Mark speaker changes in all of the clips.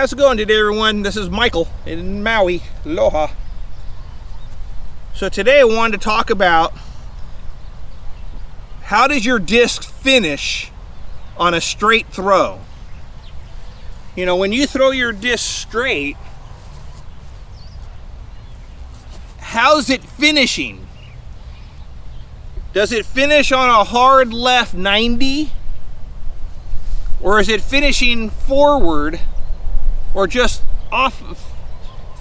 Speaker 1: how's it going today, everyone? This is Michael in Maui. Aloha. So today I wanted to talk about how does your disc finish on a straight throw? You know, when you throw your disc straight, how's it finishing? Does it finish on a hard left 90? Or is it finishing forward or just off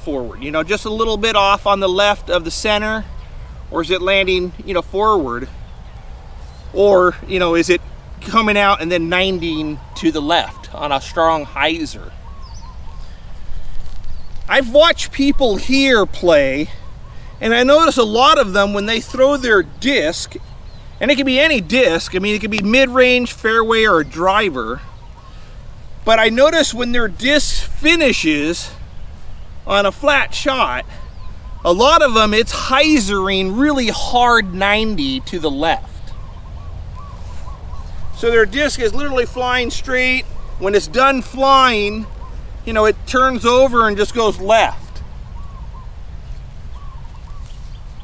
Speaker 1: forward? You know, just a little bit off on the left of the center? Or is it landing, forward? Or, is it coming out and then 90ing to the left on a strong hyzer? I've watched people here play, and I notice a lot of them when they throw their disc, and it can be any disc, it can be mid-range, fairway, or a driver, but I notice when their disc finishes on a flat shot, a lot of them, it's hyzering really hard 90 to the left. So their disc is literally flying straight. When it's done flying, it turns over and just goes left.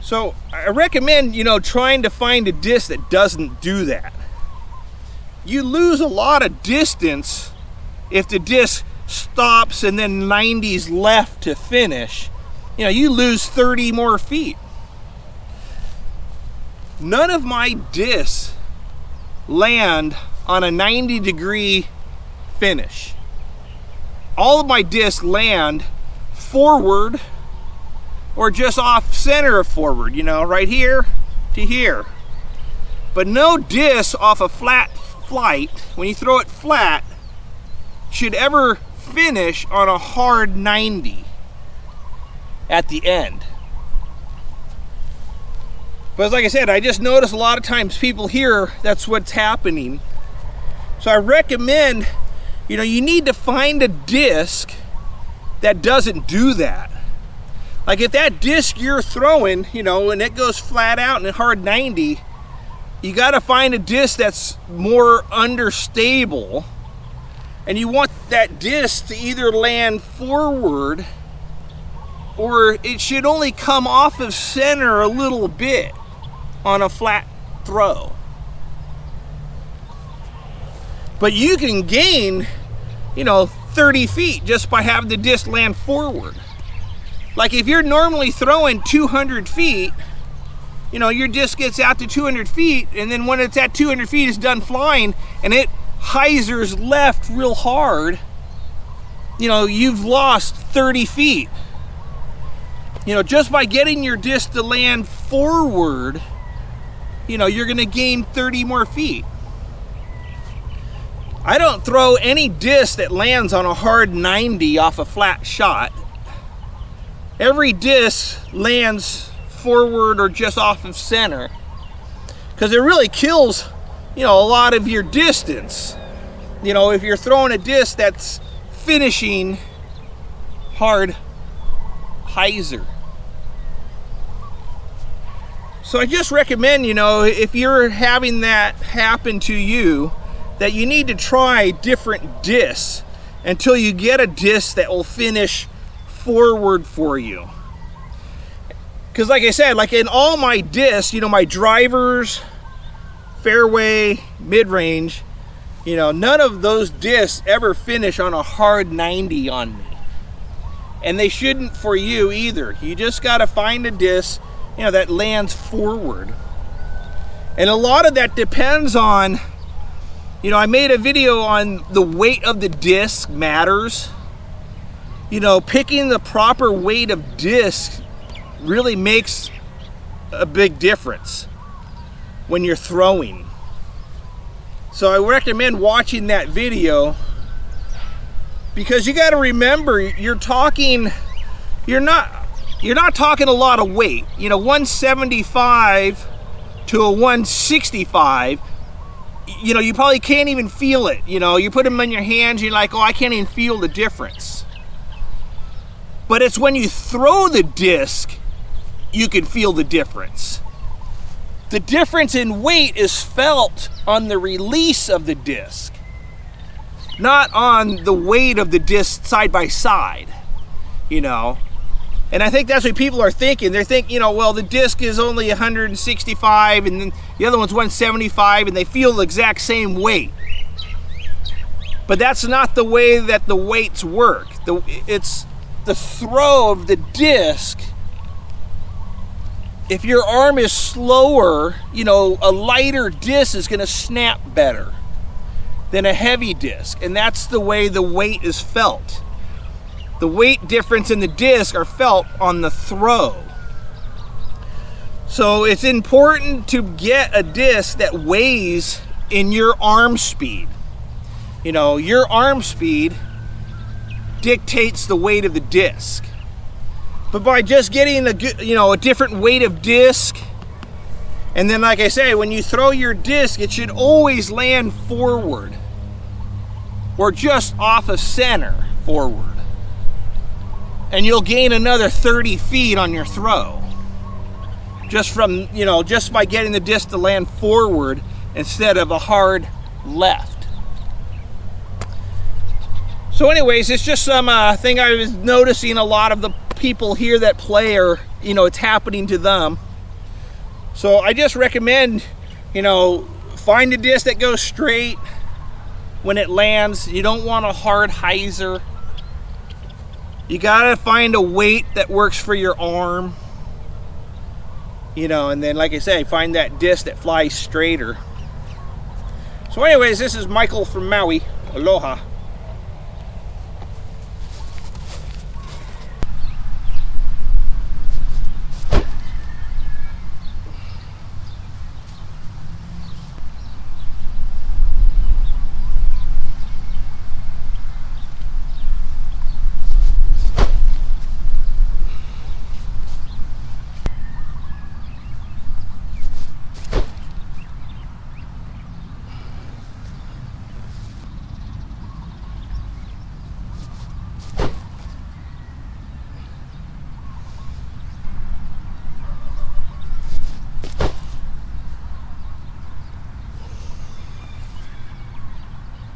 Speaker 1: So I recommend, trying to find a disc that doesn't do that. You lose a lot of distance if the disc stops and then 90s left to finish. You lose 30 more feet. None of my discs land on a 90-degree finish. All of my discs land forward or just off center of forward, right here to here. But no disc off a flat flight, when you throw it flat, should ever finish on a hard 90 at the end. But like I said, I just notice a lot of times people here, that's what's happening. So I recommend, you need to find a disc that doesn't do that. Like if that disc you're throwing, and it goes flat out in a hard 90, you got to find a disc that's more understable, and you want that disc to either land forward or it should only come off of center a little bit on a flat throw. But you can gain, 30 feet just by having the disc land forward. Like if you're normally throwing 200 feet, your disc gets out to 200 feet, and then when it's at 200 feet, it's done flying, and it hyzers left real hard, you've lost 30 feet. Just by getting your disc to land forward, you're gonna gain 30 more feet. I don't throw any disc that lands on a hard 90 off a flat shot. Every disc lands forward or just off of center, because it really kills, a lot of your distance. If you're throwing a disc that's finishing hard hyzer. So I just recommend, if you're having that happen to you, that you need to try different discs until you get a disc that will finish forward for you. Because like I said, like in all my discs, my drivers, fairway, mid-range, none of those discs ever finish on a hard 90 on me. And they shouldn't for you either. You just got to find a disc, that lands forward. And a lot of that depends on, I made a video on the weight of the disc matters. Picking the proper weight of disc really makes a big difference when you're throwing. So I recommend watching that video, because you got to remember, you're not talking a lot of weight. 175 to a 165, you probably can't even feel it. You put them in your hands, you're like, oh, I can't even feel the difference. But it's when you throw the disc, you can feel the difference. The difference in weight is felt on the release of the disc. not on the weight of the disc side by side, you know. And I think that's what people are thinking. They're thinking, you know, well, the disc is only 165 and then the other one's 175 and they feel the exact same weight. But that's not the way that the weights work. It's the throw of the disc. If your arm is slower, you know, a lighter disc is going to snap better than a heavy disc. And that's the way the weight is felt. The weight difference in the disc are felt on the throw. So it's important to get a disc that weighs in your arm speed. You know, your arm speed dictates the weight of the disc. But by just getting a different weight of disc, and then like I say, when you throw your disc, it should always land forward or just off of center forward. And you'll gain another 30 feet on your throw. Just by getting the disc to land forward instead of a hard left. So anyways, it's just some thing I was noticing a lot of the people here that play are, you know, it's happening to them. So I just recommend, you know, find a disc that goes straight when it lands. You don't want a hard hyzer. You gotta find a weight that works for your arm. You know, and then like I say, find that disc that flies straighter. So anyways, this is Michael from Maui. Aloha.